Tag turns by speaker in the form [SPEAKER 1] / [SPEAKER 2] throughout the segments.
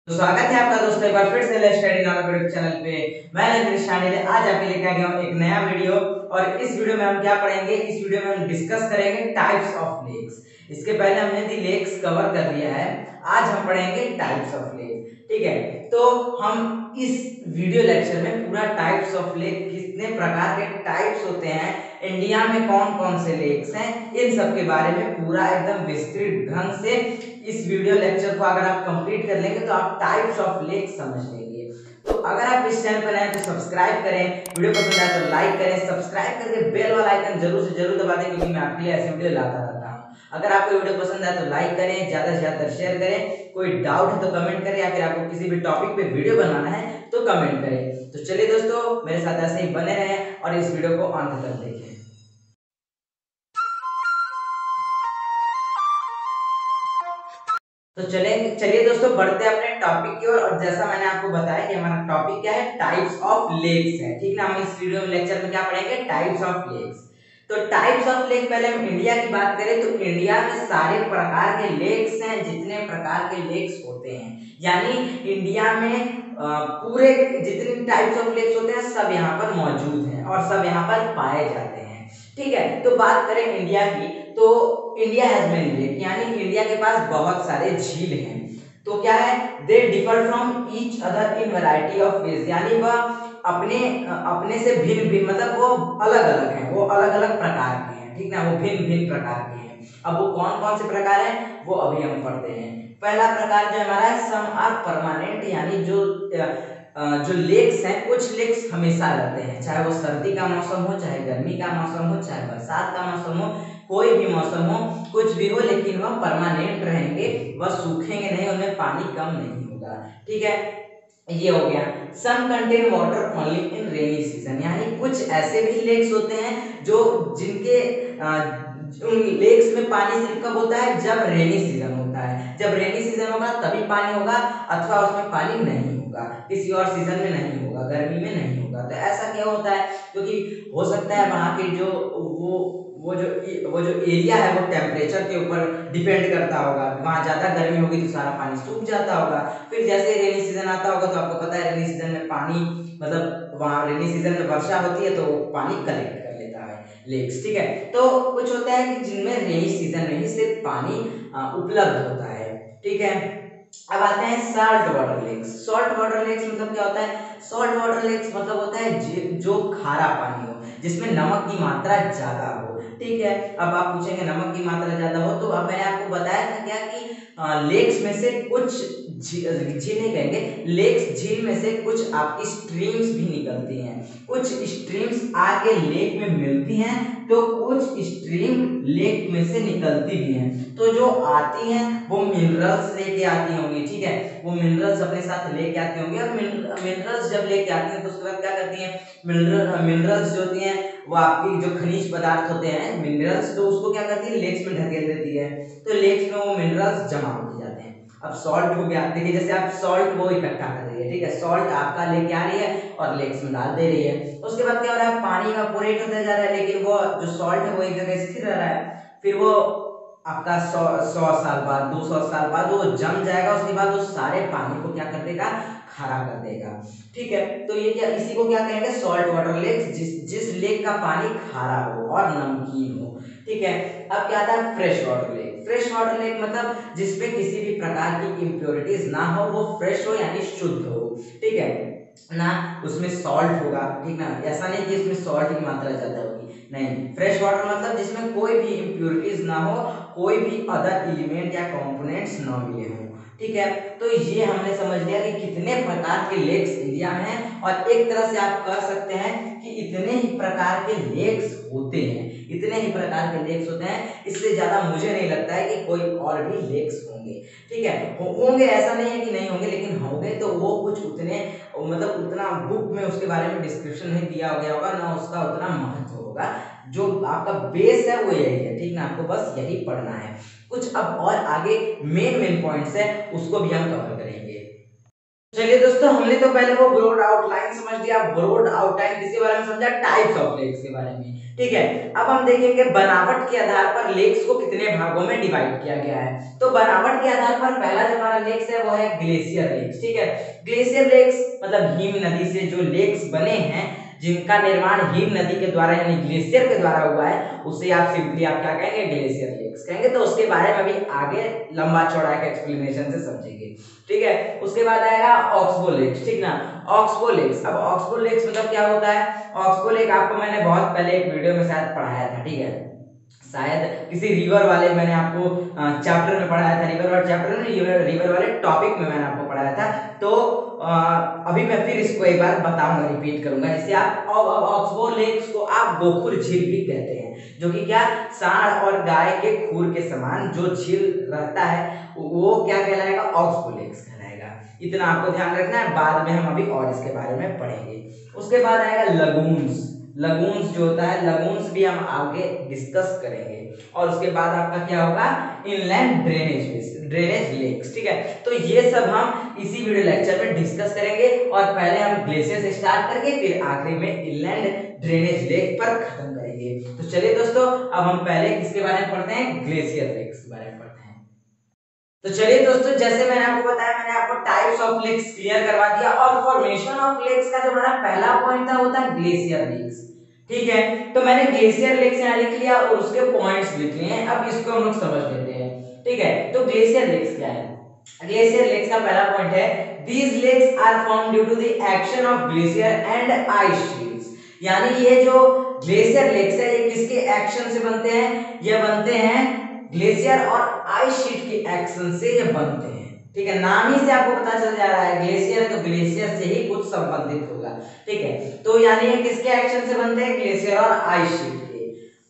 [SPEAKER 1] तो स्वागत है आपका दोस्तों एक बार फिर से लेट्स स्टडी नामक यूट्यूब चैनल पे। मैं रजनीश शांडिल आज आपके लेकर आ गया हूं एक नया वीडियो। और इस वीडियो में हम क्या पढ़ेंगे, इस वीडियो में हम डिस्कस करेंगे टाइप्स ऑफ लेक्स। इसके पहले हमने दी लेक्स कवर कर लिया है, आज हम पढ़ेंगे टाइप्स ऑफ लेक्स। ठीक है, तो हम इस वीडियो लेक्चर में पूरा टाइप्स ऑफ लेक, कितने प्रकार के टाइप्स होते हैं, इंडिया में कौन कौन से लेक्स हैं, इन सब के बारे में पूरा एकदम विस्तृत ढंग से इस वीडियो लेक्चर को अगर आप कंप्लीट कर लेंगे तो आप टाइप्स ऑफ लेक समझ लेंगे। तो अगर आप इस चैनल पर नए हैं तो सब्सक्राइब करें, वीडियो पसंद आए तो लाइक करें, सब्सक्राइब करके बेल वाला आइकन जरूर से जरूर दबा दें क्योंकि मैं आपके लिए ऐसे वीडियो लाता रहता हूं। अगर आपको वीडियो पसंद आए तो लाइक करें, ज्यादा से ज्यादा शेयर करें, कोई डाउट है तो कमेंट करें या फिर आपको किसी भी टॉपिक पे वीडियो बनाना है तो कमेंट करें। तो चलिए दोस्तों, मेरे साथ ऐसे ही बने रहें और इस वीडियो को अंत तक देखें। तो चलिए दोस्तों, बढ़ते हैं अपने टॉपिक की ओर। और जैसा मैंने आपको बताया कि हमारा टॉपिक क्या है, टाइप्स ऑफ लेक्स है। ठीक ना, हम इस वीडियो में लेक्चर में क्या पढ़ेंगे, टाइप्स ऑफ लेक्स। तो टाइप्स ऑफ लेक, पहले हम इंडिया की बात करें तो इंडिया में सारे प्रकार के लेक्स हैं, जितने प्रकार के लेक्स होते हैं, यानी इंडिया में पूरे जितने टाइप्स ऑफ लेक्स होते हैं सब यहाँ पर मौजूद हैं और सब यहाँ पर पाए जाते हैं। ठीक है, तो बात करें इंडिया की तो इंडिया हैज मेनी लेक, यानी इंडिया के पास बहुत सारे झील हैं। तो क्या है, they differ from each other in variety of ways, यानी वह अपने अपने से भिन्न भिन्न, मतलब वो अलग अलग हैं, वो अलग अलग प्रकार के हैं। ठीक ना, वो भिन्न भिन्न प्रकार के हैं। अब वो कौन कौन से प्रकार हैं वो अभी हम पढ़ते हैं। पहला प्रकार जो हमारा है, सम आर परमानेंट, यानी जो लेक्स हैं, कुछ लेक्स हमेशा रहते हैं, चाहे वो सर्दी का मौसम हो, चाहे गर्मी का मौसम हो, चाहे बरसात का मौसम हो, कोई भी मौसम हो, कुछ भी हो, लेकिन वह परमानेंट रहेंगे, वह सूखेंगे नहीं, उनमें पानी कम नहीं होगा। ठीक है, ये हो गया। Some contain water only in rainy season, यानी कुछ ऐसे भी लेक्स होते हैं जो जिनके उन लेक्स में पानी सिर्फ कब होता है, जब रेनी सीजन होता है। जब रेनी सीजन होगा तभी पानी होगा, अथवा उसमें पानी नहीं होगा, किसी और सीजन में नहीं होगा, गर्मी में नहीं होगा। तो ऐसा क्या होता है, क्योंकि हो सकता है वहां के जो वो जो एरिया है वो टेम्परेचर के ऊपर डिपेंड करता होगा। वहां ज्यादा गर्मी होगी तो सारा पानी सूख जाता होगा। फिर जैसे रेनी सीजन आता होगा तो आपको पता है रेनी सीजन में पानी, मतलब वहां रेनी सीजन में वर्षा होती है तो पानी कलेक्ट कर लेता है लेक्स। ठीक है, तो कुछ होता है कि जिनमें रेनी सीजन में ही सिर्फ पानी उपलब्ध होता है। ठीक है, अब आते हैं salt water lakes. Salt water lakes मतलब क्या होता है, सॉल्ट वाटर लेक्स मतलब होता है जो खारा पानी हो, जिसमें नमक की मात्रा ज्यादा हो। ठीक है, अब आप पूछेंगे नमक की मात्रा ज्यादा हो, तो अब मैंने आपको बताया था क्या कि लेक्स में से कुछ झील नहीं कहेंगे, लेक्स झील में से कुछ आपकी स्ट्रीम्स भी निकलती हैं। कुछ स्ट्रीम्स आके लेक में मिलती हैं तो कुछ स्ट्रीम लेक में से निकलती भी हैं। तो जो आती हैं वो मिनरल्स लेके आती होंगी। ठीक है, वो मिनरल्स अपने साथ लेके आती होंगी। अब मिनरल्स जब लेके आती हैं तो उसके बाद क्या करती हैं, मिनरल्स जो होती हैं वो आपकी जो खनिज पदार्थ होते हैं मिनरल्स, तो उसको क्या करती है, लेक्स में ढकेल देती है। तो लेक्स में वो मिनरल्स जमा होते जाते हैं। अब सॉल्ट हो गया, देखिए जैसे आप सॉल्ट वो इकट्ठा कर रही है। ठीक है, सॉल्ट आपका लेके आ रही है और लेक्स में डाल दे रही है। उसके बाद क्या हो रहा है, पानी इवापोरेट होता जा रहा है, लेकिन वो जो सॉल्ट है वो एक जगह स्थिर रह रहा है। फिर वो आपका 100 साल बाद, 200 साल बाद वो जम जाएगा। उसके बाद वो सारे पानी को क्या कर देगा, खारा कर देगा। ठीक है, तो ये क्या, इसी को क्या कहेंगे, सॉल्ट वाटर लेक्स, जिस लेक का पानी खारा हो और नमकीन हो। ठीक है, अब क्या आता है fresh water lake. Fresh water lake मतलब जिसमें किसी भी प्रकार की इम्प्योरिटीज ना हो, वो फ्रेश हो यानी शुद्ध हो। ठीक है ना, उसमें सॉल्ट होगा। ठीक ना, ऐसा नहीं कि इसमें सॉल्ट की मात्रा ज्यादा होगी, नहीं। फ्रेश वाटर मतलब जिसमें कोई भी इम्प्योरिटीज ना हो, कोई भी अदर एलिमेंट या कंपोनेंट्स ना मिले हों। ठीक है, तो ये हमने समझ लिया कि कितने प्रकार के लेक्स इंडिया में हैं। और एक तरह से आप कह सकते हैं कि इतने ही प्रकार के लेक्स होते हैं, इतने ही प्रकार के लेक्स होते हैं। इससे ज्यादा मुझे नहीं लगता है कि कोई और भी लेक्स होंगे। ठीक है, होंगे, ऐसा नहीं है कि नहीं होंगे, लेकिन होंगे तो वो कुछ उतने, मतलब उतना बुक में उसके बारे में डिस्क्रिप्शन नहीं दिया गया होगा, ना उसका उतना महत्व होगा। जो आपका बेस है वो यही है। ठीक ना, आपको बस यही पढ़ना है। कुछ अब और आगे मेन मेन पॉइंट्स है उसको भी हम कवर करेंगे। चलिए दोस्तों, हमने तो पहले वो ब्रॉड आउटलाइन समझ लिया। ब्रॉड आउटलाइन किसके बारे में समझा, टाइप्स ऑफ लेक्स के बारे में। ठीक है। अब हम देखेंगे बनावट के आधार पर लेक्स को कितने भागों में डिवाइड किया गया है। तो बनावट के आधार पर पहला जो हमारा लेक्स है वो है ग्लेशियर लेक्स। ठीक है, ग्लेशियर लेक्स मतलब हिम नदी से जो लेक्स बने हैं, जिनका निर्माण हिम नदी के द्वारा यानी ग्लेशियर के द्वारा हुआ है, उसे आप सिंपली आप क्या कहेंगे, ग्लेशियर लेक्स कहेंगे। तो उसके बारे में भी आगे लंबा चौड़ा के एक्सप्लेनेशन से समझेंगे। ठीक है, उसके बाद आएगा ऑक्सबो लेक्स। ठीक ना, ऑक्सबो लेक्स। अब ऑक्सबो लेक्स मतलब क्या होता है? ऑक्सबो लेक आपको मैंने बहुत पहले एक वीडियो में शायद पढ़ाया था। ठीक है, शायद किसी रिवर वाले मैंने आपको चैप्टर में पढ़ाया था, रिवर वाले चैप्टर में, रिवर वाले टॉपिक में मैंने आपको पढ़ाया था। तो अभी मैं फिर इसको एक बार बताऊंगा, रिपीट करूंगा। जैसे आप ऑक्सबो लेक्स को आप गोखुर झील भी कहते हैं, जो कि क्या, सांड और गाय के खूर के समान जो झील रहता है वो क्या कहलाएगा, ऑक्सबो लेक्स कहलाएगा। इतना आपको ध्यान रखना है, बाद में हम अभी और इसके बारे में पढ़ेंगे। उसके बाद आएगा लगून्स। लगून्स जो होता है, लगून्स भी हम आगे डिस्कस करेंगे। और उसके बाद आपका क्या होगा, इनलैंड ड्रेनेज लेक्स। ठीक है, तो ये सब हम इसी वीडियो लेक्चर में डिस्कस करेंगे। और पहले हम ग्लेशियर से स्टार्ट करके फिर आखिरी में इनलैंड ड्रेनेज लेक पर खत्म करेंगे। तो चलिए दोस्तों, अब हम पहले किसके बारे में पढ़ते हैं, ग्लेशियर लेक्स के बारे में पढ़ते हैं। तो चलिए दोस्तों, जैसे मैंने आपको बताया, मैंने आपको टाइप्स ऑफ लेक्स क्लियर करवा दिया। और फॉर्मेशन ऑफ लेक्स का जो हमारा पहला पॉइंट था वो था ग्लेशियर लेक्स। ठीक है, तो मैंने ग्लेशियर लेक्स यहाँ लिख लिया और उसके पॉइंट्स लिख लिए हैं। अब इसको हम लोग समझ लेते हैं। ठीक है, तो ग्लेशियर लेक्स क्या है? ग्लेशियर लेक्स का पहला पॉइंट है, these lakes are formed due to the action of glacier and ice sheets। यानी ये जो ग्लेशियर लेक्स है ये किसके एक्शन से बनते हैं? ये बनते हैं ग्लेशियर और आइस शीट के एक्शन से ये बनते हैं। ठीक है, नाम ही से आपको पता चल जा रहा है ग्लेशियर, तो ग्लेशियर से ही कुछ संबंधित होगा। ठीक है, तो यानी ये किसके एक्शन से बनते हैं? ग्लेशियर और आइस शीट के।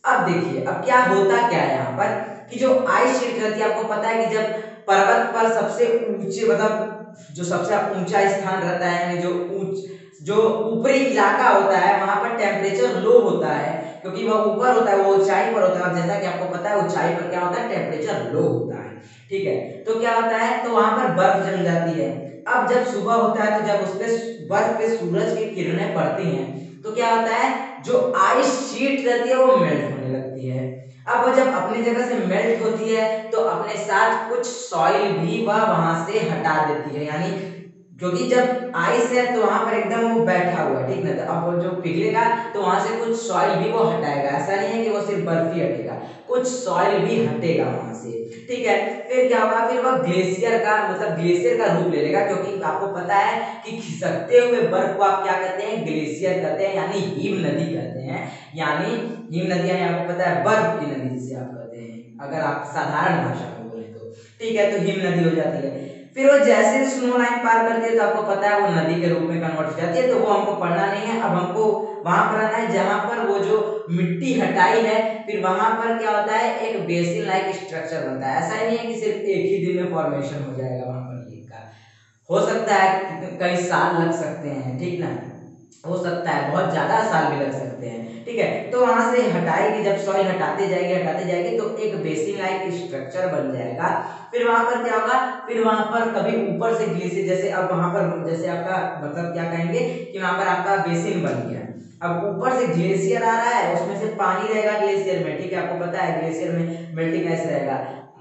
[SPEAKER 1] अब देखिए, अब क्या होता क्या है यहाँ पर कि जो आइस शीट रहती है, आपको पता है कि जब पर्वत पर सबसे ऊंचे मतलब जो सबसे ऊंचा स्थान रहता है, यानी जो ऊपरी इलाका होता है, वहां पर टेम्परेचर लो होता है, क्योंकि वह ऊपर होता है, वो ऊंचाई पर होता है। और जैसा कि आपको पता है ऊंचाई पर क्या होता है, टेम्परेचर लो होता है। ठीक है, तो क्या होता है, तो वहां पर बर्फ जम जाती है। अब जब सुबह होता है तो जब उस पे बर्फ पे सूरज की किरणें पड़ती हैं, तो क्या होता है, जो आइस शीट रहती है वो मेल्ट होने लगती है। अब वो जब अपनी जगह से मेल्ट होती है तो अपने साथ कुछ सॉइल भी वह वहां से हटा देती है। यानी क्योंकि जब आइस है तो वहां पर एकदम वो बैठा हुआ है, ठीक ना, तो अब वो जो पिघलेगा तो वहां से कुछ सॉइल भी वो हटाएगा। ऐसा नहीं है कि वो सिर्फ बर्फ ही हटेगा, कुछ सॉइल भी हटेगा वहां से। ठीक है, फिर क्या होगा, फिर वह ग्लेशियर का मतलब ग्लेशियर का रूप ले लेगा, क्योंकि आपको पता है कि खिसकते हुए बर्फ को आप क्या कहते हैं, ग्लेशियर कहते हैं, यानी हिम नदी कहते हैं। यानी हिम नदी यानी आपको पता है बर्फ की नदी जिसे आप कहते हैं, अगर आप साधारण भाषा में बोले तो। ठीक है, तो हिम नदी हो जाती है। फिर वो जैसे स्नो लाइन पार करती है तो आपको पता है वो नदी के रूप में कन्वर्ट हो जाती है। तो वो हमको पढ़ना नहीं है, अब हमको वहां पर आना है जहां पर वो जो मिट्टी हटाई है, फिर वहां पर क्या होता है, एक बेसिन लाइक स्ट्रक्चर बनता है। ऐसा ही नहीं है कि सिर्फ एक ही दिन में फॉर्मेशन हो जाएगा वहां पर लेक का, हो सकता है कई साल लग सकते हैं। ठीक ना, हो सकता है बहुत ज्यादा साल भी लग सकते हैं। ठीक है, तो वहां से हटाएगी, जब सॉइल हटाते जाएगी तो एक बेसिन लाइक स्ट्रक्चर बन जाएगा। फिर वहां पर क्या होगा, फिर वहां पर कभी ऊपर से ग्लेशियर, जैसे अब वहां पर जैसे आपका मतलब क्या कहेंगे कि वहां पर आपका बेसिन बन गया, अब ऊपर से ग्लेशियर आ रहा है, उसमें से पानी रहेगा ग्लेशियर में। ठीक है, आपको पता है ग्लेशियर में मेल्टिंग आइस रहेगा,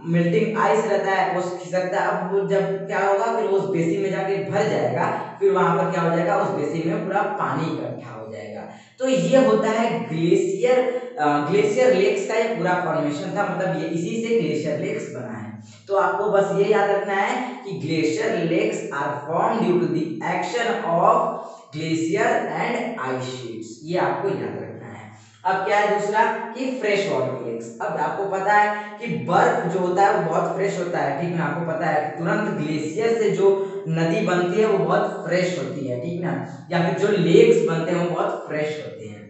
[SPEAKER 1] मेल्टिंग आइस रहता है, वो खिसकता है। अब वो जब क्या होगा, फिर वो उस बेसिन में जाके भर जाएगा, फिर वहां पर क्या हो जाएगा, उस बेसिन में पूरा पानी इकट्ठा हो जाएगा। तो ये होता है ग्लेशियर। ग्लेशियर लेक्स का ये पूरा फॉर्मेशन था, मतलब ये इसी से ग्लेशियर लेक्स बना है। तो आपको बस ये याद रखना है कि glacier lakes are form due to the action of glacier and ice sheets, ये आपको याद रखना है। अब क्या है दूसरा कि फ्रेश वाटर लेक्स। अब आपको पता है कि बर्फ जो होता है वो बहुत फ्रेश होता है। ठीक ना, आपको पता है तुरंत ग्लेशियर से जो नदी बनती है वो बहुत फ्रेश होती है। ठीक ना, या फिर जो लेक्स बनते हैं वो बहुत फ्रेश होते हैं।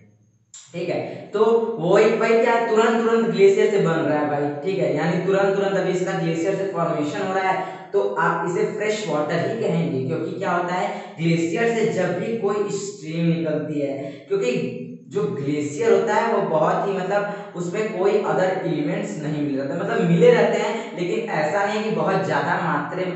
[SPEAKER 1] ठीक है, तो वही भाई क्या तुरंत तुरंत ग्लेशियर से बन रहा है भाई। ठीक है, यानी तुरंत तुरंत अभी इसका ग्लेशियर से फॉर्मेशन हो रहा है, तो आप इसे फ्रेश वाटर ही कहेंगे। क्योंकि क्या होता है, ग्लेशियर से जब भी कोई स्ट्रीम निकलती है, क्योंकि जो ग्लेशियर होता है वो बहुत ही मतलब उसमें कोई अदर एलिमेंट्स नहीं मिले रहते, मतलब मिले रहते हैं लेकिन ऐसा नहीं कि बहुत ज्यादा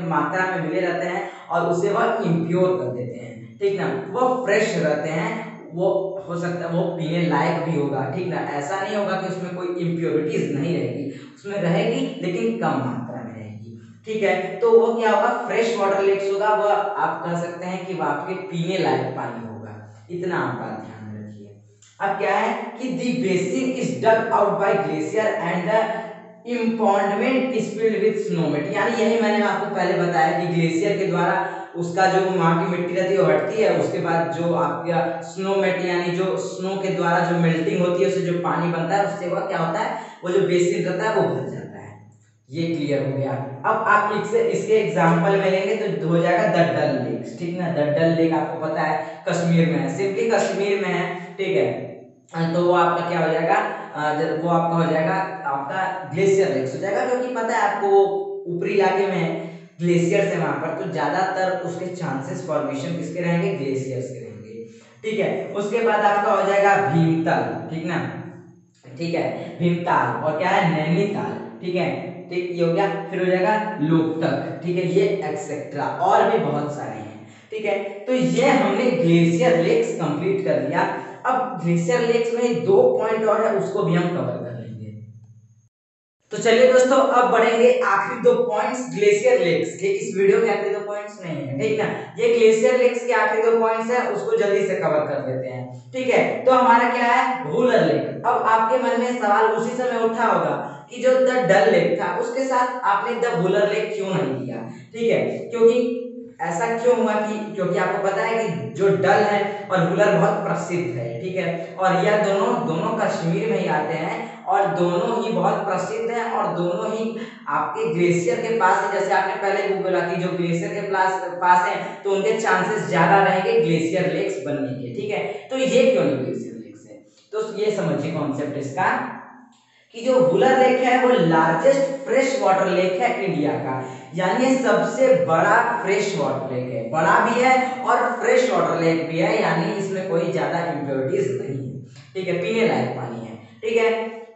[SPEAKER 1] मात्रा में मिले रहते हैं और उसे वह इम्प्योर कर देते हैं। ठीक ना, वह फ्रेश रहते हैं, वो हो सकता है वो पीने लायक भी होगा, ठीक ना। ऐसा नहीं होगा कि उसमें कोई इम्प्योरिटीज नहीं रहेगी, उसमें रहेगी लेकिन कम मात्रा में रहेगी, ठीक है। तो वो क्या होगा, फ्रेश वाटर लेक्स होगा, वो आप कह सकते हैं कि वो आपके पीने लायक पानी होगा। इतना आप बात ध्यान में रखिए। अब क्या है कि the basin is dug out by glacier and the impoundment is filled with snowmelt, यानी यही मैंने आपको पहले बताया कि ग्लेशियर के द्वारा उसका जो वहाँ की मिट्टी रहती है वो हटती है, उसके बाद जो आपका स्नोमेट यानी जो स्नो के द्वारा जो मेल्टिंग होती है उससे जो पानी बनता है उससे वह क्या होता है, वो जो बेसिन रहता है वो भर जाता है। ये क्लियर हो गया। अब आप इसके एग्जांपल में लेंगे तो हो जाएगा द डल लेक, ठीक ना। द डल लेक आपको पता है कश्मीर में है, सिंपली कश्मीर में है, ठीक है। तो वो आपका क्या हो जाएगा, वो आपका हो जाएगा आपका ग्लेशियर लेक्स हो जाएगा, क्योंकि पता है आपको वो ऊपरी इलाके में है, ग्लेशियर्स है वहां पर, तो ज्यादातर उसके चांसेस फॉर्मेशन किसके रहेंगे, ग्लेशियर्स के रहेंगे, ठीक है। उसके बाद आपका हो जाएगा भीमताल, ठीक ना, ठीक है, भीमताल, और क्या है नैनीताल, ठीक है, ठीक, ये हो गया। फिर हो जाएगा लोकटक, ठीक है, ये एक्सेट्रा और भी बहुत सारे हैं, ठीक है। तो ये हमने ग्लेशियर लेक्स कंप्लीट कर लिया। अब ग्लेशियर लेक्स में दो पॉइंट और है, उसको भी हम कवर कर लेंगे। तो चलिए दोस्तों, अब बढ़ेंगे आखिरी दो पॉइंट्स ग्लेशियर लेक्स के। इस वीडियो के आखिरी दो पॉइंट्स नहीं है, ठीक ना, ये ग्लेशियर लेक्स के आखिरी दो पॉइंट्स है, उसको जल्दी से कवर कर लेते हैं, ठीक है। तो हमारा क्या है, वुलर लेक। अब आपके मन में सवाल उसी समय उठा होगा कि जो द डल लेक था उसके साथ आपने द वुलर लेक क्यों नहीं दिया, ठीक है। क्योंकि ऐसा क्यों हुआ कि क्योंकि आपको पता है कि जो डल है और वुलर बहुत प्रसिद्ध है, ठीक है, और यह दोनों दोनों कश्मीर में ही आते हैं और दोनों ही बहुत प्रसिद्ध हैं और दोनों ही आपके ग्लेशियर के पास है। जैसे आपने पहले भी बोला कि जो ग्लेशियर के पास है तो उनके चांसेस ज्यादा रहेंगे ग्लेशियर लेक्स बनने के, ठीक है। तो ये क्यों नहीं ग्लेशियर लेक्स है, तो ये समझिए कॉन्सेप्ट इसका कि जो वुलर लेक है वो लार्जेस्ट फ्रेश वाटर लेक है इंडिया का, यानी सबसे बड़ा फ्रेश वाटर लेक है, बड़ा भी है और फ्रेश वाटर लेक भी है, यानी इसमें कोई ज्यादा इम्प्योरिटीज नहीं है, ठीक है, पीने लायक पानी है, ठीक है।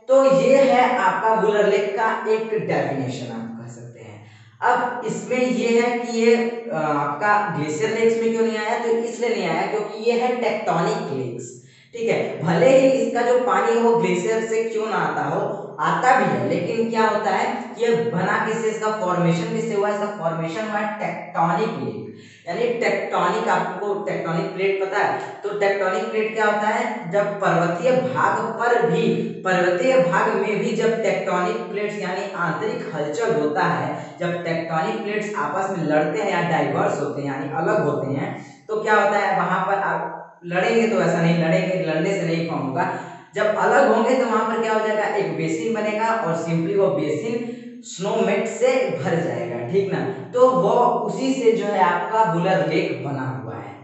[SPEAKER 1] तो ये है आपका वुलर लेक का एक डेफिनेशन आप कह सकते हैं। अब इसमें ये है कि ये आपका ग्लेशियर लेक्स में क्यों नहीं आया, तो इसलिए नहीं आया क्योंकि ये है टेक्टोनिक लेक्स, ठीक है। भले ही इसका जो पानी है वो ग्लेशियर से क्यों ना आता हो, आता भी है, लेकिन क्या होता है कि ये बना किससे, इसका फॉर्मेशन किससे हुआ, इसका फॉर्मेशन हुआ टेक्टोनिक लेक, यानी टेक्टोनिक, आपको टेक्टोनिक प्लेट पता है, तो टेक्टोनिक प्लेट क्या होता है, जब पर्वतीय भाग पर भी, पर्वतीय भाग में भी जब टेक्टोनिक प्लेट्स यानी आंतरिक हलचल होता है, जब टेक्टोनिक प्लेट्स आपस में लड़ते हैं या डाइवर्स होते हैं यानी अलग होते हैं, तो क्या होता है वहां पर आप लड़ेंगे तो ऐसा नहीं लड़ेंगे, लड़ने से नहीं फॉर्म होगा, जब अलग होंगे तो वहां पर क्या हो जाएगा, एक बेसिन बनेगा और सिंपली वो बेसिन स्नोमेट से भर जाएगा, ठीक ना। तो वो उसी से जो है आपका वुलर लेक बना हुआ है,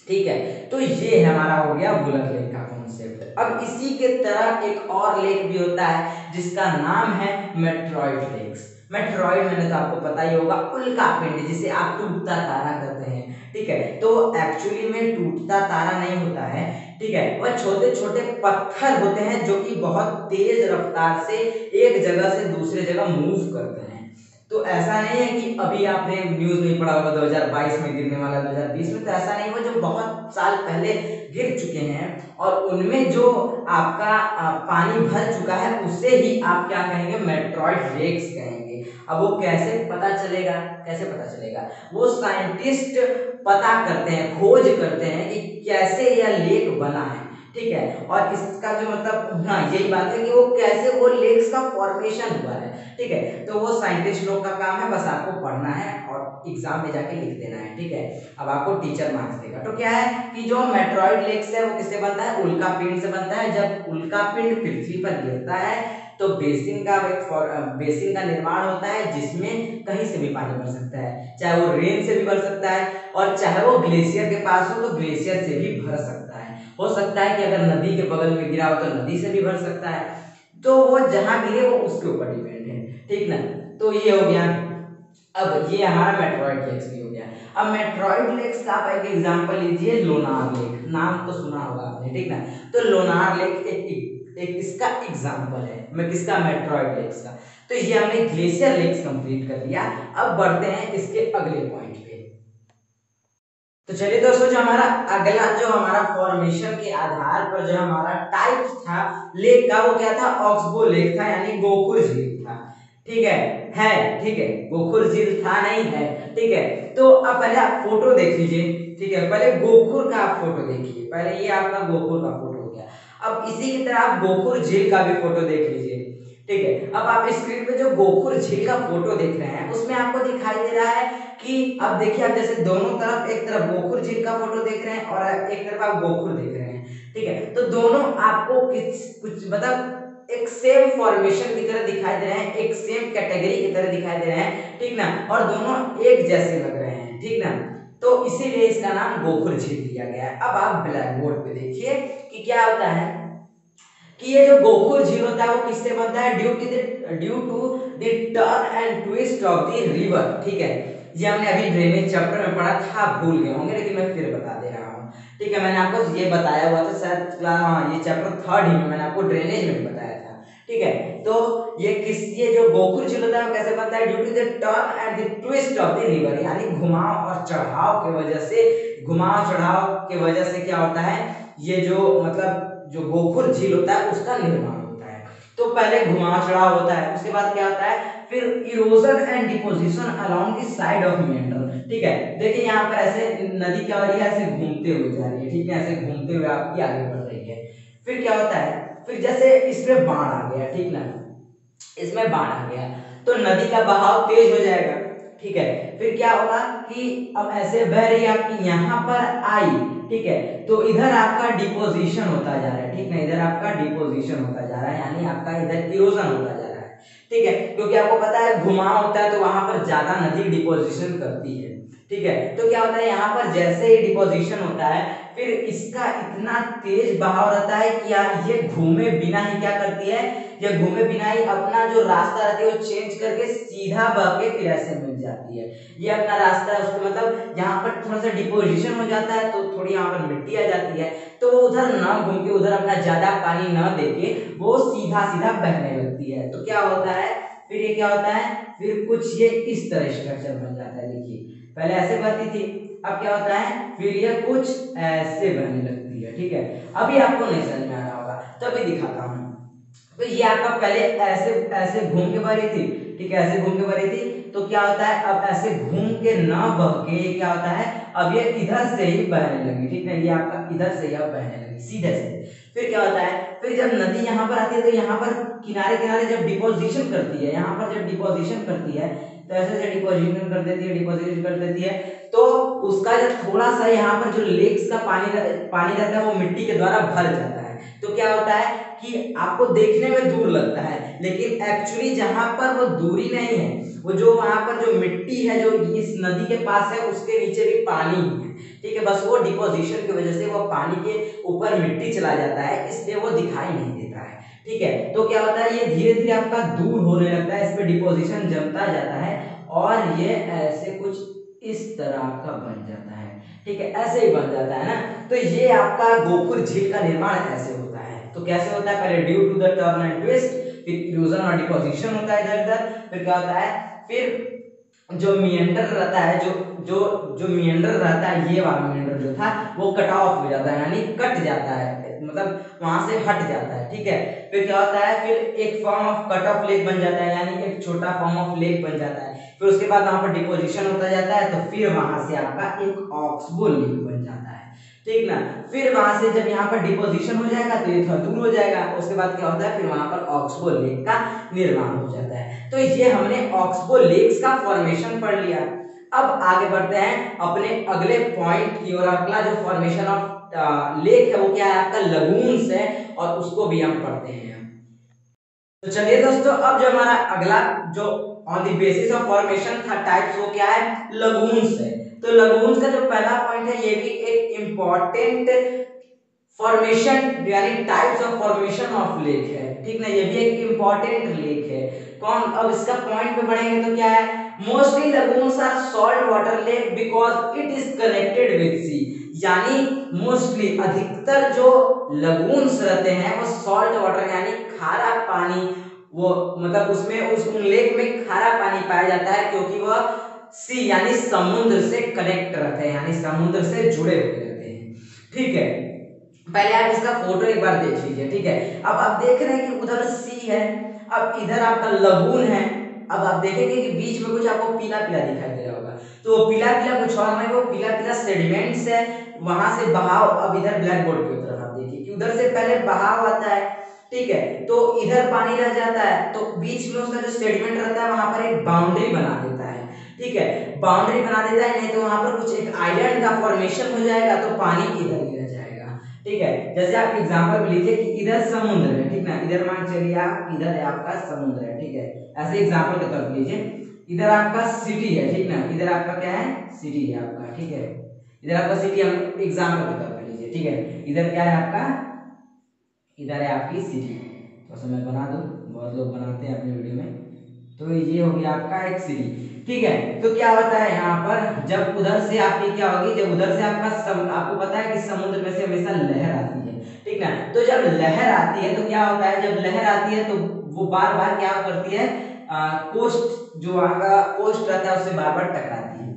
[SPEAKER 1] ठीक है। तो ये हमारा हो गया वुलर लेक का कॉन्सेप्ट। अब इसी के तरह एक और लेक भी होता है जिसका नाम है मेट्रॉइड लेक्स। मेट्रॉइड मैंने तो आपको पता ही होगा, उल्का पिंड जिसे आप टूटता तारा कहते हैं, ठीक है। तो एक्चुअली में टूटता तारा नहीं होता है, ठीक है, वह छोटे छोटे पत्थर होते हैं जो कि बहुत तेज रफ्तार से एक जगह से दूसरे जगह मूव करते हैं। तो ऐसा नहीं है कि अभी आपने न्यूज में पढ़ा होगा 2022 में गिरने वाला, 2020 में, तो ऐसा नहीं हुआ, जो बहुत साल पहले गिर चुके हैं और उनमें जो आपका पानी भर चुका है उसे ही आप क्या कहेंगे, मेट्रॉइड लेक्स कहेंगे। अब वो कैसे पता चलेगा, कैसे पता चलेगा, वो साइंटिस्ट पता करते हैं, खोज करते हैं कि कैसे यह लेक बना है, ठीक है। और इसका जो मतलब हाँ यही बात है कि वो कैसे वो लेक्स का फॉर्मेशन हुआ है, ठीक है। तो वो साइंटिस्ट लोग का काम है, बस आपको पढ़ना है और एग्जाम में जाके लिख देना है, ठीक है। अब आपको टीचर मार्क्स देगा। तो क्या है कि जो मेट्रॉइड लेक्स है वो किससे बनता है, उल्का पिंड से बनता है। जब उल्का पिंड पृथ्वी पर गिरता है तो बेसिन का निर्माण होता है जिसमें कहीं से भी पानी भर सकता है, चाहे वो रेन से भी भर सकता है और चाहे वो ग्लेशियर के पास हो तो ग्लेशियर से भी भर सकता है। हो सकता है कि अगर नदी के बगल में गिरा हो तो नदी से भी भर सकता है। तो वो जहां गिरे वो उसके ऊपर डिपेंड है, ठीक ना। तो ये हो गया। अब ये हमारा मेट्रॉइड लेक्स भी हो गया। अब मेट्रॉइड लेक्स का आप एक एग्जांपल लीजिए, लोनार लेक, नाम तो सुना होगा आपने, ठीक ना। तो लोनार लेक एक इसका एग्जांपल है, मैं किसका, मेट्रॉइड लेक्स का। तो ये हमने ग्लेशियर लेक्स कंप्लीट कर लिया। अब बढ़ते हैं इसके अगले पॉइंट पे। तो चलिए दोस्तों, जो हमारा अगला जो हमारा फॉर्मेशन के आधार पर जो हमारा टाइप था लेक का, वो क्या था? ऑक्सबो लेक था, यानी गोखुर झील था। ठीक है ठीक है, गोखुर झील था नहीं है। ठीक है, तो अब पहले आप फोटो देख लीजिए। ठीक है, पहले गोखुर का आप फोटो देखिए। पहले ये आपका गोखुर का फोटो हो गया। अब इसी की तरह आप गोखुर झील का भी फोटो देख लीजिए। ठीक है, अब आप स्क्रीन पे जो गोखुर झील का फोटो देख रहे हैं, उसमें आपको दिखाई दे रहा है कि अब देखिए, आप जैसे दोनों तरफ, एक तरफ गोखुर झील का फोटो देख रहे हैं और एक तरफ आप गोखुर देख रहे हैं। ठीक है, तो दोनों आपको कुछ मतलब एक सेम फॉर्मेशन की तरह दिखाई दे रहे हैं, एक सेम कैटेगरी की तरह दिखाई दे रहे हैं। ठीक ना, और दोनों एक जैसे लग रहे हैं। ठीक ना, तो इसीलिए इसका नाम गोखुर झील दिया गया है। अब आप ब्लैक बोर्ड पे देखिए कि क्या होता है कि ये जो गोखुर झील होता है वो किससे बनता है? Due to the turn and twist of the river. ठीक है, ये हमने अभी ड्रेनेज चैप्टर में पढ़ा था, भूल गए होंगे, लेकिन मैं फिर बता दे रहा हूँ। ठीक है, मैंने आपको ये बताया हुआ था शायद, हाँ, ये चैप्टर थर्ड ही में मैंने आपको ड्रेनेज में बताया था। ठीक है, तो ये जो गोखुर झील होता है वो कैसे बनता है? Due to the turn and the twist of the river, यानी घुमाव और चढ़ाव की वजह से, घुमाव चढ़ाव की वजह से क्या होता है, ये जो मतलब जो गोखुर झील होता है उसका निर्माण होता है। तो पहले घुमाव चढ़ाव होता है, उसके बाद क्या होता है, फिर erosion and deposition along the side of meander. ठीक है, देखिए यहाँ पर ऐसे नदी क्या हो रही है, ऐसे घूमते हुए जा रही है। ठीक है, ऐसे घूमते हुए आपकी आगे बढ़ रही है। फिर क्या होता है, फिर जैसे इसमें बाढ़ आ गया, ठीक ना, इसमें बाढ़ आ गया तो नदी का बहाव तेज हो जाएगा। ठीक है, फिर क्या होगा कि अब ऐसे बह रही है आपकी, यहाँ पर आई। ठीक है, तो इधर आपका डिपोजिशन होता जा रहा है। ठीक है, इधर आपका डिपोजिशन होता जा रहा है, यानी आपका इधर इरोजन होता जा रहा है। ठीक है, क्योंकि आपको पता है घुमाव होता है तो वहां पर ज्यादा नदी डिपोजिशन करती है। ठीक है, तो क्या होता है, यहाँ पर जैसे ही डिपोजिशन होता है, फिर इसका इतना तेज बहाव रहता है कि यार ये घूमे बिना ही क्या करती है, ये घूमे बिना ही अपना जो रास्ता रहता है वो चेंज करके सीधा बह के फिर ऐसे मिल जाती है। ये अपना रास्ता है, उसके मतलब यहाँ पर थोड़ा सा डिपोजिशन हो जाता है तो थोड़ी यहाँ पर मिट्टी आ जाती है, तो वो उधर ना घूम के, उधर अपना ज्यादा पानी ना देके वो सीधा सीधा बहने लगती है। तो क्या होता है, फिर ये क्या होता है, फिर कुछ ये इस तरह स्ट्रक्चर बन जाता है। देखिए, पहले ऐसे बहती थी, अब क्या होता है, फिर ये कुछ ऐसे बहने लगती है। ठीक है, अभी आपको नहीं समझ में आ रहा होगा तो अभी दिखाता हूँ। तो ये आपका पहले ऐसे ऐसे घूम के बह रही थी। ठीक है, ऐसे घूम के बह रही थी, तो क्या होता है, अब ऐसे घूम के ना बह के क्या होता है, अब ये इधर से ही बहने लगी। ठीक है, ये आपका इधर से ही अब बहने लगी सीधे से। फिर क्या होता है, फिर जब नदी यहाँ पर आती है तो यहाँ पर किनारे किनारे जब डिपोजिशन करती है, यहाँ पर जब डिपोजिशन करती है तो ऐसे ऐसे डिपोजिशन कर देती है, डिपोजिशन कर देती है, तो उसका जब थोड़ा सा यहाँ पर जो लेक्स का पानी रहता है वो मिट्टी के द्वारा भर जाता है। तो क्या होता है कि आपको देखने में दूर लगता है, लेकिन एक्चुअली जहां पर वो दूरी नहीं है, वो जो वहां पर जो मिट्टी है जो इस नदी के पास है, उसके नीचे भी पानी है। ठीक है, बस वो डिपोजिशन की वजह से वो पानी के ऊपर मिट्टी चला जाता है, इसलिए वो दिखाई नहीं देता है। ठीक है, तो क्या होता है, ये धीरे धीरे आपका दूर होने लगता है, इस पे डिपोजिशन जमता जाता है और ये ऐसे कुछ इस तरह आपका बन जाता है। ठीक है, ऐसे ही बन जाता है ना। तो ये आपका गोखुर झील का निर्माण ऐसे होता है। तो कैसे होता है, पहले due to the turn and twist, फिर इरोजन और डिपोजिशन होता है इधर उधर, फिर क्या होता है, फिर जो मियंडर रहता है, जो जो जो मियंडर रहता है, ये वाला मियंडर जो था वो कट ऑफ हो जाता है, यानी कट जाता है, मतलब वहां से हट जाता है। ठीक है, फिर क्या होता है, फिर एक form of cut off lake बन जाता है, यानी एक छोटा फॉर्म ऑफ लेक बन जाता है। फिर उसके बाद वहां पर डिपोजिशन होता जाता है, तो फिर वहां से आपका एक ऑक्सबो लेक बन जाता है। ठीक ना, फिर वहां से जब यहाँ पर डिपोजिशन हो जाएगा तो ये थोड़ा दूर हो जाएगा, उसके बाद क्या होता है, फिर वहां पर ऑक्सबो लेक का निर्माण हो जाता है। तो ये हमने ऑक्सबो लेक्स का फॉर्मेशन पढ़ लिया। अब आगे बढ़ते हैं अपने अगले पॉइंट की ओर। अगला जो फॉर्मेशन ऑफ लेक है वो क्या है, आपका लगून्स है, और उसको भी हम पढ़ते हैं। तो चलिए दोस्तों, अब जो हमारा अगला जो on the basis of formation था टाइप्स, वो क्या है, लगून्स है। तो लगून्स का जो पहला पॉइंट है, ये भी एक इंपॉर्टेंट फॉर्मेशन यानी types of formation of lake है। ठीक ना, ये भी एक इंपॉर्टेंट लेक है। कौन, अब इसका पॉइंट पे पढ़ेंगे तो क्या है, mostly lagoons are salt water lake because it is connected with sea, यानी मोस्टली अधिकतर जो लगून्स रहते हैं वो सॉल्ट वाटर यानी खारा पानी, वो मतलब उसमें उस लेक में खारा पानी पाया जाता है, क्योंकि वह सी यानी समुद्र से कनेक्ट रहते हैं, यानी समुद्र से जुड़े हुए रहते हैं। ठीक है, पहले आप इसका फोटो एक बार देख लीजिए। ठीक है, अब आप देख रहे हैं कि उधर सी है, अब इधर आपका लगून है। अब आप देखेंगे कि बीच में कुछ आपको पीला पीला दिखाई दे रहा होगा, तो वो पीला पीला कुछ और नहीं, वो पीला पीला सेडिमेंट्स है, वहां से बहाव। अब इधर ब्लैक बोर्ड की तरफ आप देखिए कि उधर से पहले बहाव आता है। ठीक है, तो इधर पानी रह जाता है, तो बीच में उसका जो सेडिमेंट रहता है वहां पर एक बाउंड्री बना देता है। ठीक है, बाउंड्री बना देता है, नहीं तो वहां पर कुछ एक आइलैंड का फॉर्मेशन हो जाएगा, तो पानी इधर ही रह जाएगा। ठीक है, जैसे आप एग्जांपल लीजिए कि इधर समुद्र है, ठीक ना, इधर मान चलिए आप इधर है आपका समुद्र है। ठीक है, ऐसे एग्जांपल के तौर पर लीजिए, इधर आपका सिटी है, ठीक ना, इधर आपका क्या है, सिटी है आपका। ठीक है, इधर आपका सिटी, हम एग्जांपल के तौर पर लीजिए। ठीक है, इधर क्या है आपका, इधर है आपकी सिटी। तो मैं बना दूं, बहुत लोग बनाते हैं अपनी वीडियो में। तो ये हो गया आपका एक सिटी। ठीक है, तो क्या होता है यहाँ पर, जब उधर से आपकी क्या होगी, जब उधर से आपका आपको पता है कि समुद्र में से हमेशा लहर आती है। ठीक ना, तो जब लहर आती है तो क्या होता है, जब लहर आती है तो वो बार बार क्या करती है, कोस्ट जो आपका कोस्ट रहता है उससे बार बार टकराती है।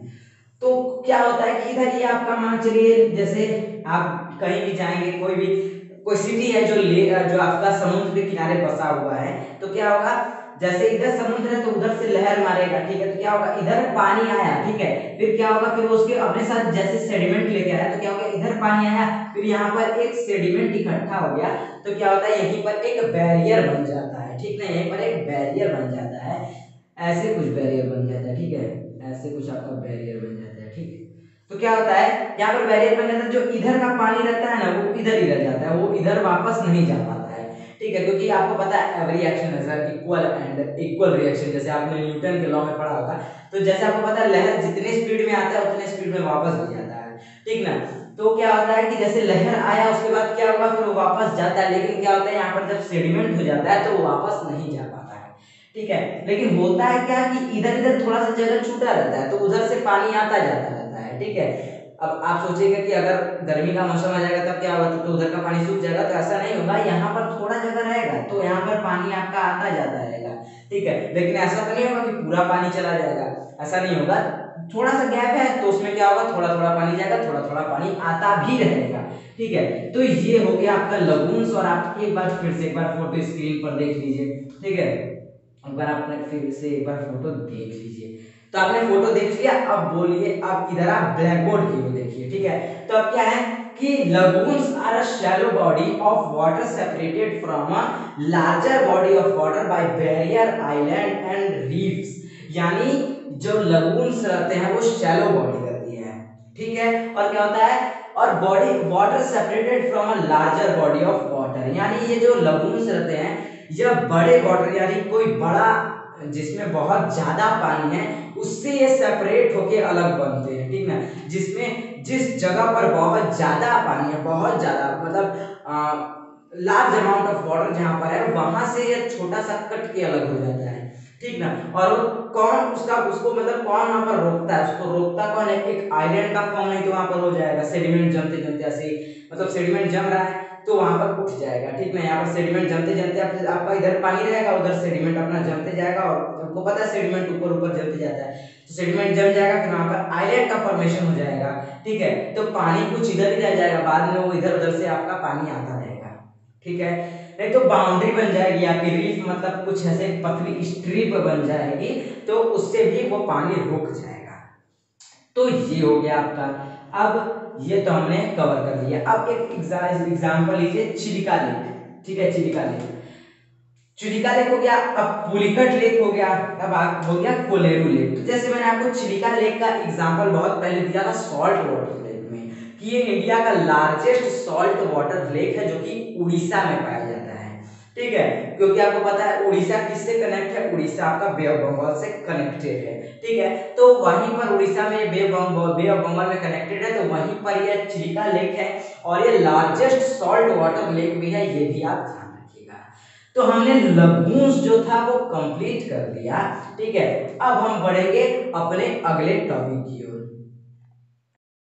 [SPEAKER 1] तो क्या होता है कि इधर ये आपका मान चलिए, जैसे आप कहीं भी जाएंगे, कोई सिटी है जो आपका समुद्र के किनारे बसा हुआ है, तो क्या होगा, जैसे इधर समुद्र है तो उधर से लहर मारेगा। ठीक है, तो क्या होगा, इधर पानी आया, ठीक है, फिर क्या होगा, फिर उसके अपने साथ जैसे सेडिमेंट लेके आया, तो क्या होगा, इधर पानी आया, फिर यहाँ पर एक सेडिमेंट इकट्ठा हो गया, तो क्या होता है, यहीं पर एक बैरियर बन जाता है। ठीक ना, यहीं पर एक बैरियर बन जाता है, ऐसे कुछ बैरियर बन जाता है। ठीक है, ऐसे कुछ आपका बैरियर बन जाता है। ठीक है, तो क्या होता है, यहाँ पर बैरियर बन जाता है, जो इधर का पानी रहता है ना वो इधर ही रह जाता है, वो इधर वापस नहीं जा पाता है। ठीक है, क्योंकि आपको पता है every action has equal and equal reaction, जैसे आपने न्यूटन के लॉ में पढ़ा होगा। तो जैसे आपको पता है लहर जितने स्पीड में आता है उतने स्पीड में वापस भी जाता है। ठीक ना, तो क्या होता है कि जैसे लहर आया उसके बाद क्या होगा, फिर वो वापस जाता है, लेकिन क्या होता है यहाँ पर जब सेडिमेंट हो जाता है तो वो वापस नहीं जा पाता है। ठीक है, लेकिन होता है क्या कि इधर इधर थोड़ा सा जगह छूटा रहता है, तो उधर से पानी आता जाता रहता है। ठीक है, अब आप सोचेंगे कि अगर गर्मी का मौसम आ जाएगा तब क्या होगा, तो उधर का पानी सूख जाएगा, तो ऐसा नहीं होगा, यहाँ पर थोड़ा जगह रहेगा तो यहाँ पर पानी आपका आता जाता रहेगा। ठीक है, लेकिन ऐसा तो नहीं होगा कि पूरा पानी चला जाएगा, ऐसा नहीं होगा, थोड़ा सा गैप है तो उसमें क्या होगा, थोड़ा थोड़ा पानी जाएगा, थोड़ा थोड़ा पानी आता भी रहेगा। ठीक है, तो ये हो गया आपका लगून्स, और आप एक बार फिर से एक बार फोटो स्क्रीन पर देख लीजिए। ठीक है, एक बार आपने फिर से एक बार फोटो देख लीजिए। तो आपने फोटो देख लिया, अब बोलिए, अब इधर आप ब्लैक बोर्ड की ओर देखिए। ठीक है, तो अब क्या है कि lagoons are a shallow body of water separated from a larger body of water by barrier island and reefs. यानी जो लगून्स रहते हैं वो शैलो बॉडी रहती है। ठीक है, और क्या होता है, और body water separated from a larger body of water, यानी ये जो लगून्स रहते हैं यह बड़े वाटर, यानी कोई बड़ा जिसमें बहुत ज्यादा पानी है उससे ये सेपरेट होके अलग बनते हैं। ठीक ना, जिसमें जिस जगह पर बहुत ज्यादा पानी है, बहुत ज्यादा मतलब लार्ज अमाउंट ऑफ वाटर जहां पर है, वहां से ये छोटा सा कट के अलग हो जाता है। ठीक ना, और वो कौन उसको मतलब कौन वहां पर रोकता है, उसको रोकता कौन है, एक आइलैंड का फॉर्म, नहीं तो वहां पर हो जाएगा सेडिमेंट जमते जमते, ऐसे मतलब सेडिमेंट जम रहा है तो वहां पर उठ जाएगा। ठीक ना, यहाँ पर सेडिमेंट जमते जमते आपका इधर पानी रहेगा, उधर सेडिमेंट अपना जमते जाएगा, और आपको पता है सेडिमेंट ऊपर ऊपर जमते जाता है, तो सेडिमेंट जम जाएगा, फिर वहां पर आइलैंड का फॉर्मेशन हो जाएगा। ठीक है, तो पानी कुछ इधर ही रह जाएगा, बाद में वो इधर उधर से आपका पानी आता रहेगा। ठीक है, नहीं तो बाउंड्री बन जाएगी आपकी, रीफ मतलब कुछ ऐसे पतली स्ट्रिप बन जाएगी, तो उससे भी वो पानी रुक जाएगा। तो ये हो गया आपका, अब ये तो हमने कवर कर लिया। अब एक एग्जांपल लीजिए, चिलिका लेक। ठीक है, चिलिका लेक, चिलिका लेक हो गया, अब पुलिकट लेक हो गया, अब हो गया कोलेरू लेक। तो जैसे मैंने आपको चिलिका लेक का एग्जांपल बहुत पहले दिया था सॉल्ट वाटर लेक में, कि ये इंडिया का लार्जेस्ट सॉल्ट वाटर लेक है जो कि उड़ीसा में पाया जाता है। ठीक है, क्योंकि आपको पता है उड़ीसा किससे कनेक्ट है, उड़ीसा आपका बे ऑफ बंगाल से कनेक्टेड है। ठीक है, तो वहीं पर उड़ीसा में बे ऑफ बंगाल में कनेक्टेड है, तो वहीं पर यह चिलिका लेक है, और ये लार्जेस्ट सॉल्ट वाटर लेक भी है, ये भी आप ध्यान रखिएगा। तो हमने लगून्स जो था वो कंप्लीट कर लिया। ठीक है, अब हम बढ़ेंगे अपने अगले टॉपिक की ओर।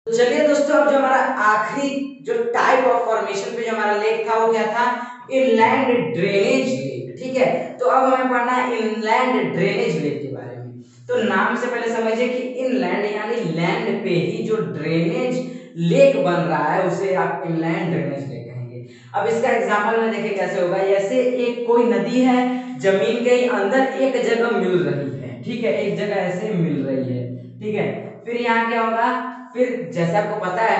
[SPEAKER 1] तो चलिए दोस्तों, अब जो हमारा आखिरी जो टाइप ऑफ फॉर्मेशन पे जो हमारा लेक था वो क्या था, इनलैंड ड्रेनेज लेक। ठीक है, तो अब हमें पढ़ना है इनलैंड ड्रेनेज लेक के बारे में। तो नाम से पहले समझिए कि इनलैंड यानी लैंड पे ही जो ड्रेनेज लेक बन रहा है उसे आप इनलैंड ड्रेनेज लेक कहेंगे। अब इसका एग्जांपल में देखिए कैसे होगा। जैसे एक कोई नदी है, जमीन के अंदर एक जगह मिल रही है, ठीक है, एक जगह ऐसे मिल रही है, ठीक है। फिर यहाँ क्या होगा, फिर जैसे आपको पता है,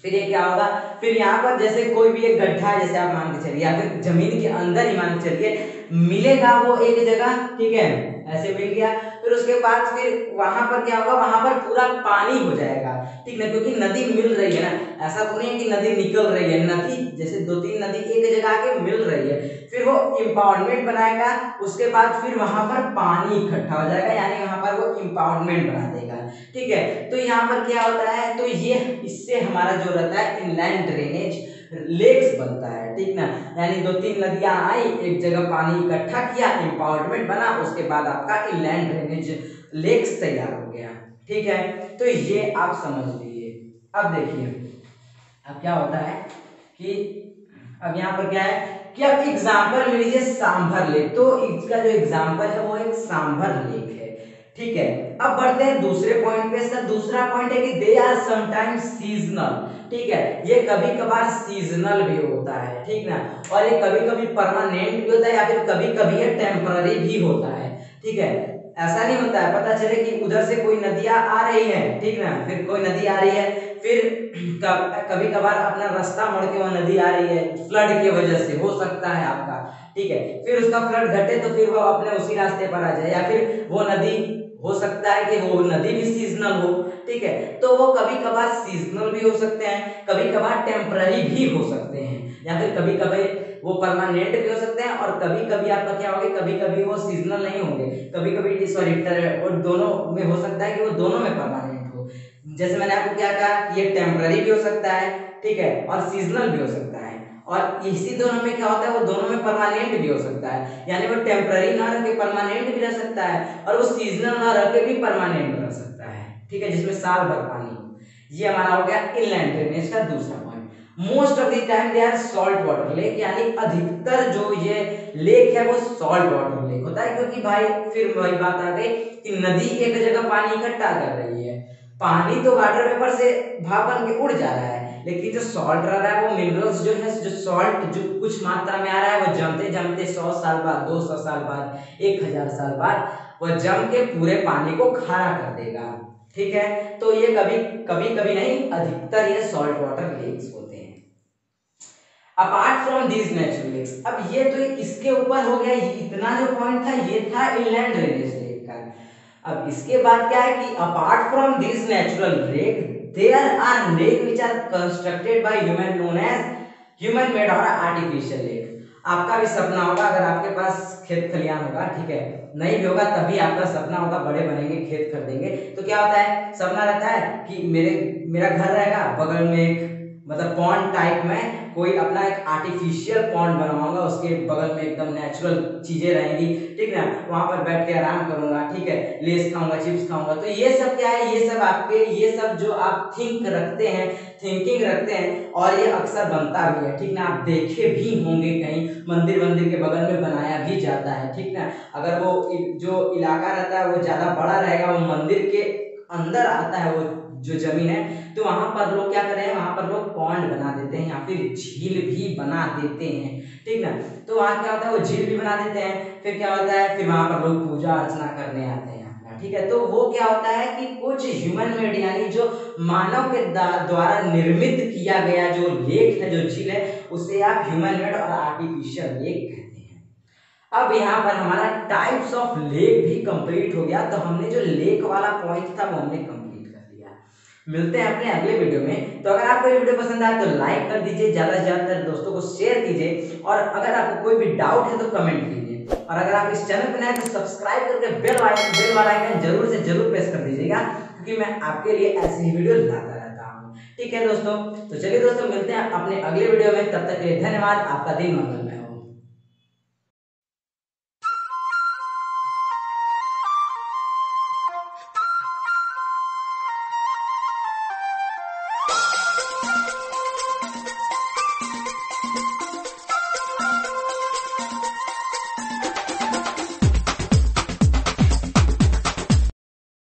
[SPEAKER 1] फिर ये क्या होगा, फिर यहाँ पर जैसे कोई भी एक गड्ढा है, जैसे आप मान के चलिए, या फिर जमीन के अंदर ही मान के चलिए मिलेगा वो एक जगह, ठीक है, ऐसे मिल गया। फिर उसके बाद फिर वहां पर क्या होगा, वहां पर पूरा पानी हो जाएगा, ठीक ना, क्योंकि नदी मिल रही है ना। ऐसा तो नहीं है कि नदी निकल रही है, नदी जैसे 2-3 नदी एक जगह आके मिल रही है, फिर वो इम्पाउंडमेंट बनाएगा, उसके बाद फिर वहां पर पानी इकट्ठा हो जाएगा, यानी वहां पर वो इम्पाउंडमेंट बना देगा, ठीक है। तो यहाँ पर क्या होता है, तो ये इससे हमारा जो रहता है इनलैंड ड्रेनेज लेक्स बनता है, ठीक ना, यानी 2-3 नदियां आई, एक जगह पानी इकट्ठा किया, इम्पाउंडमेंट बना, उसके बाद आपका इनलैंड ड्रेनेज लेक्स तैयार हो गया, ठीक है। तो ये आप समझ लीजिए। अब देखिए अब क्या होता है कि अब यहाँ पर क्या है कि अब एग्जाम्पल ले लीजिए सांभर लेक। तो इसका जो एग्जाम्पल है वो एक सांभर लेक है, ठीक है। अब बढ़ते हैं दूसरे पॉइंट पे। इसका दूसरा पॉइंट है कि दे आर समटाइम्स सीजनल, ठीक है, ये कभी कभार सीजनल भी होता है, ठीक ना, और ये कभी कभी परमानेंट भी होता है, या फिर कभी कभी ये टेम्पररी भी होता है, ठीक है। ऐसा नहीं होता है, पता चले कि उधर से कोई नदियां आ रही है, ठीक ना, फिर कोई नदी आ रही है, फिर कभी कभार अपना रास्ता मोड़ के वो नदी आ रही है, फ्लड की वजह से हो सकता है आपका, ठीक है, फिर उसका फ्लड घटे तो फिर वो अपने उसी रास्ते पर आ जाए, या फिर वो नदी हो सकता है कि वो नदी भी सीजनल हो, ठीक है। तो वो कभी कभार सीजनल भी हो सकते हैं, कभी कभार टेम्पररी भी हो सकते हैं, या फिर कभी कभी वो परमानेंट भी हो सकते हैं, और कभी कभी आपका क्या होगा, कभी कभी वो सीजनल नहीं होंगे, कभी कभी सॉरी और दोनों में हो सकता है कि वो दोनों में परमानेंट हो। जैसे मैंने आपको क्या कहा कि ये टेम्पररी भी हो सकता है, ठीक है, और सीजनल भी हो सकता है, और इसी दोनों में क्या होता है, वो दोनों में परमानेंट भी हो सकता है, यानी वो टेम्पररी ना रह के परमानेंट भी रह सकता है, और वो सीजनल ना रह के भी परमानेंट रह सकता है, ठीक है, जिसमें साल भर पानी हो। ये हमारा हो गया इनलैंड ड्रेनेज का दूसरा point. Most of the time they are salt water lake, यानी अधिकतर जो ये लेक है वो सॉल्ट वाटर लेक होता है, क्योंकि भाई फिर वही बात आ गई कि नदी एक जगह पानी इकट्ठा कर रही है, पानी तो वाटर वेपर से भाप बन के उड़ जा रहा है, लेकिन जो सॉल्ट रह रहा है वो मिनरल्स जो है, जो सॉल्ट जो कुछ मात्रा में आ रहा है, वो जमते जमते 100 साल बाद, 200 साल बाद, 1000 साल बाद वो जम के पूरे पानी को खारा कर देगा, ठीक है। तो ये कभी कभी कभी नहीं, अधिकतर ये सॉल्ट वाटर लेक्स होते हैं। Apart from these natural lakes, अब ये तो इसके ऊपर हो गया, इतना जो पॉइंट था ये था इनलैंड ड्रेनेज लेक का। अब इसके बाद क्या है कि apart from this natural lake there are lake which are constructed by human known as human made और आर्टिफिशियल लेक। आपका भी सपना होगा, अगर आपके पास खेत खलियान होगा, ठीक है, नहीं भी होगा तभी आपका सपना होगा बड़े बनेंगे, खेत खरीदेंगे, तो क्या होता है, सपना रहता है कि मेरा घर रहेगा, बगल में एक मतलब पॉन्ड टाइप में कोई अपना एक आर्टिफिशियल पॉन्ड बनवाऊंगा, उसके बगल में एकदम नेचुरल चीजें रहेंगी, ठीक है, वहां पर बैठ के आराम करूंगा, ठीक है, लेस खाऊंगा, चिप्स खाऊंगा। तो ये सब क्या है, ये सब आपके, ये सब जो आप थिंकिंग रखते हैं, और ये अक्सर बनता भी है, ठीक ना, आप देखे भी होंगे कहीं मंदिर के बगल में बनाया भी जाता है, ठीक ना। अगर वो जो इलाका रहता है वो ज्यादा बड़ा रहेगा, वो मंदिर के अंदर आता है, वो जो जमीन है, तो वहां पर लोग क्या कर रहे हैं, वहां पर लोग पॉन्ड बना देते हैं, या फिर झील भी बना देते हैं, ठीक ना। तो वहां क्या होता है, वो झील भी बना देते हैं, फिर क्या होता है, फिर वहां पर लोग पूजा अर्चना करने आते हैं अपना, ठीक है। तो वो क्या होता है कि कुछ ह्यूमन मेड, यानी जो मानव के द्वारा निर्मित किया गया जो लेक है, जो झील है, उसे आप ह्यूमन मेड और आर्टिफिशियल लेक कहते हैं। अब यहाँ पर हमारा टाइप्स ऑफ लेक भी कंप्लीट हो गया, तो हमने जो लेक वाला पॉइंट था वो हमने कंप्लीट कर लिया। मिलते हैं अपने अगले वीडियो में। तो अगर आपको ये वीडियो पसंद आए तो लाइक कर दीजिए, ज्यादा से ज्यादा दोस्तों को शेयर कीजिए, और अगर आपको कोई भी डाउट है तो कमेंट कीजिए, और अगर आप इस चैनल पर नए हैं तो सब्सक्राइब करके बेल वाला आइकन जरूर से जरूर प्रेस कर दीजिएगा, क्योंकि मैं आपके लिए ऐसी ही वीडियो लाता रहता हूँ, ठीक है दोस्तों। तो चलिए दोस्तों, मिलते हैं अपने अगले वीडियो में, तब तक के लिए धन्यवाद, आपका दिन मंगलमय हो।